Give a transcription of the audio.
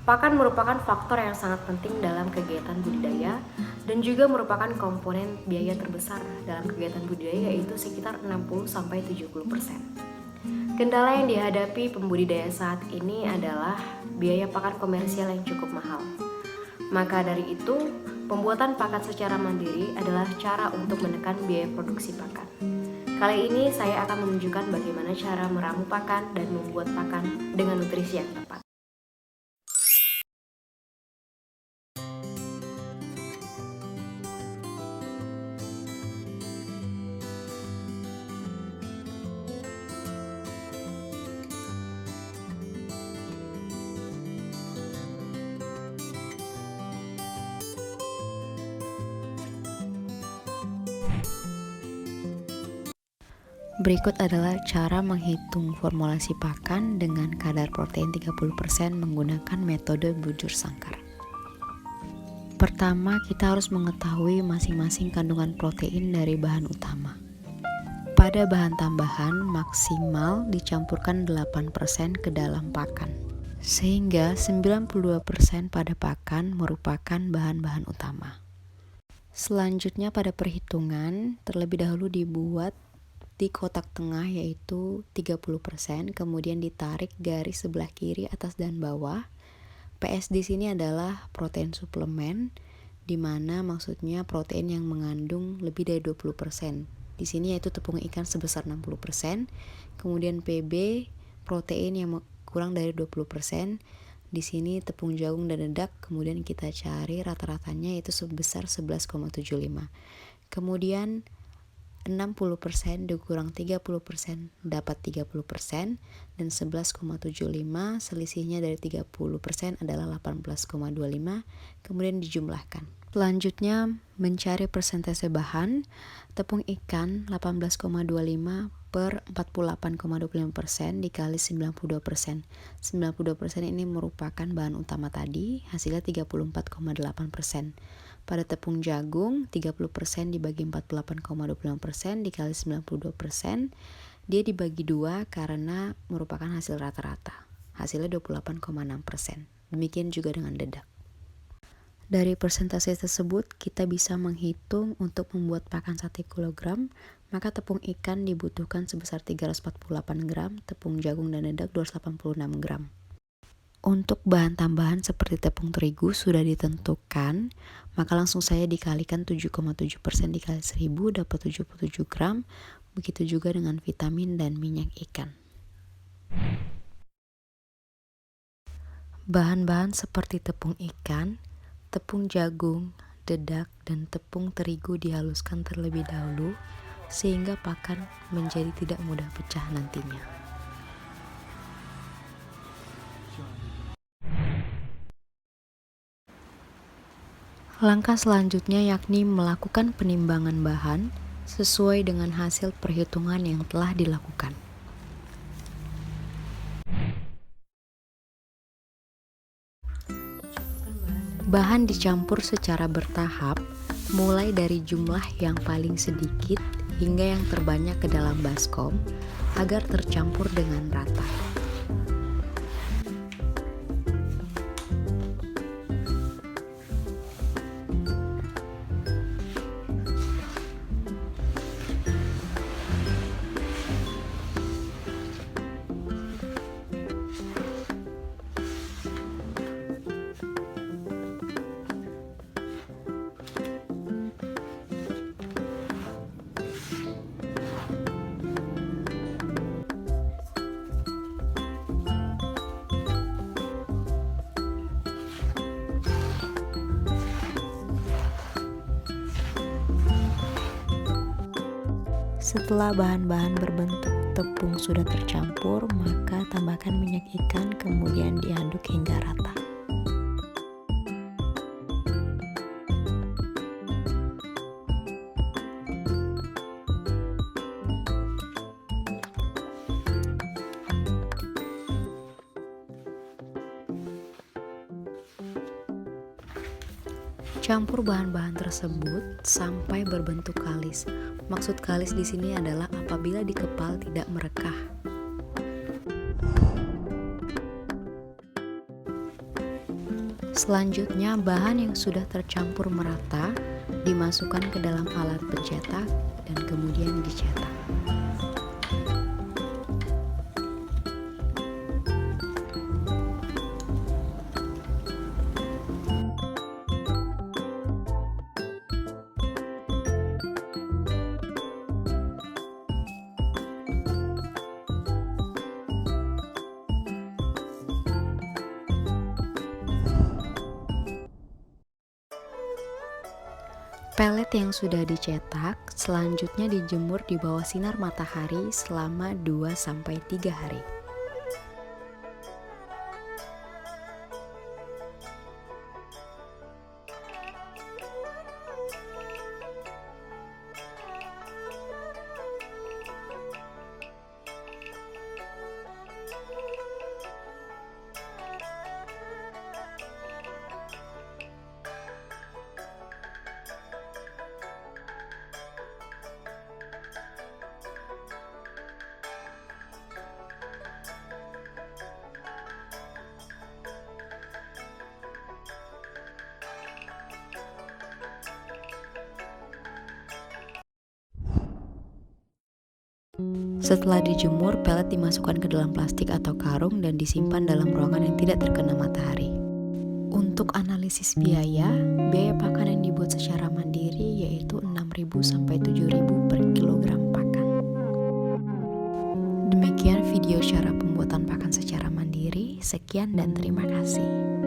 Pakan merupakan faktor yang sangat penting dalam kegiatan budidaya dan juga merupakan komponen biaya terbesar dalam kegiatan budidaya, yaitu sekitar 60-70%. Kendala yang dihadapi pembudidaya saat ini adalah biaya pakan komersial yang cukup mahal. Maka dari itu, pembuatan pakan secara mandiri adalah cara untuk menekan biaya produksi pakan. Kali ini saya akan menunjukkan bagaimana cara meramu pakan dan membuat pakan dengan nutrisi yang tepat. Berikut adalah cara menghitung formulasi pakan dengan kadar protein 30% menggunakan metode bujur sangkar. Pertama, kita harus mengetahui masing-masing kandungan protein dari bahan utama. Pada bahan tambahan, maksimal dicampurkan 8% ke dalam pakan, sehingga 92% pada pakan merupakan bahan-bahan utama. Selanjutnya pada perhitungan, terlebih dahulu dibuat di kotak tengah yaitu 30%, kemudian ditarik garis sebelah kiri atas dan bawah. PS di sini adalah protein suplemen, di mana maksudnya protein yang mengandung lebih dari 20%. Di sini yaitu tepung ikan sebesar 60%, kemudian PB protein yang kurang dari 20%. Di sini tepung jagung dan dedak, kemudian kita cari rata-ratanya yaitu sebesar 11,75. Kemudian 60% dikurang 30% dapat 30%, dan 11,75 selisihnya dari 30% adalah 18,25, kemudian dijumlahkan. Selanjutnya mencari persentase bahan. Tepung ikan 18,25 per 48,25% dikali 92%. 92% ini merupakan bahan utama tadi, hasilnya 34,8%. Pada tepung jagung 30% dibagi 48,25% dikali 92%, dia dibagi 2 karena merupakan hasil rata-rata, hasilnya 28,6%. Demikian juga dengan dedak. Dari persentase tersebut kita bisa menghitung untuk membuat pakan 1 kg, maka tepung ikan dibutuhkan sebesar 348 gram, tepung jagung dan dedak 286 gram. Untuk bahan tambahan seperti tepung terigu sudah ditentukan, maka langsung saya dikalikan 7,7% dikali 1000 dapat 77 gram. Begitu juga dengan vitamin dan minyak ikan. Bahan-bahan seperti tepung ikan, tepung jagung, dedak, dan tepung terigu dihaluskan terlebih dahulu sehingga pakan menjadi tidak mudah pecah nantinya. Langkah selanjutnya yakni melakukan penimbangan bahan sesuai dengan hasil perhitungan yang telah dilakukan. Bahan dicampur secara bertahap, mulai dari jumlah yang paling sedikit hingga yang terbanyak ke dalam baskom agar tercampur dengan rata. Setelah bahan-bahan berbentuk tepung sudah tercampur, maka tambahkan minyak ikan kemudian diaduk hingga rata. Campur bahan-bahan tersebut sampai berbentuk kalis. Maksud kalis di sini adalah apabila dikepal tidak merekah. Selanjutnya, bahan yang sudah tercampur merata dimasukkan ke dalam alat pencetak dan kemudian dicetak. Pelet yang sudah dicetak selanjutnya dijemur di bawah sinar matahari selama 2-3 hari. Setelah dijemur, pelet dimasukkan ke dalam plastik atau karung dan disimpan dalam ruangan yang tidak terkena matahari. Untuk analisis biaya pakan yang dibuat secara mandiri yaitu 6.000 sampai 7.000 per kilogram pakan. Demikian video cara pembuatan pakan secara mandiri. Sekian dan terima kasih.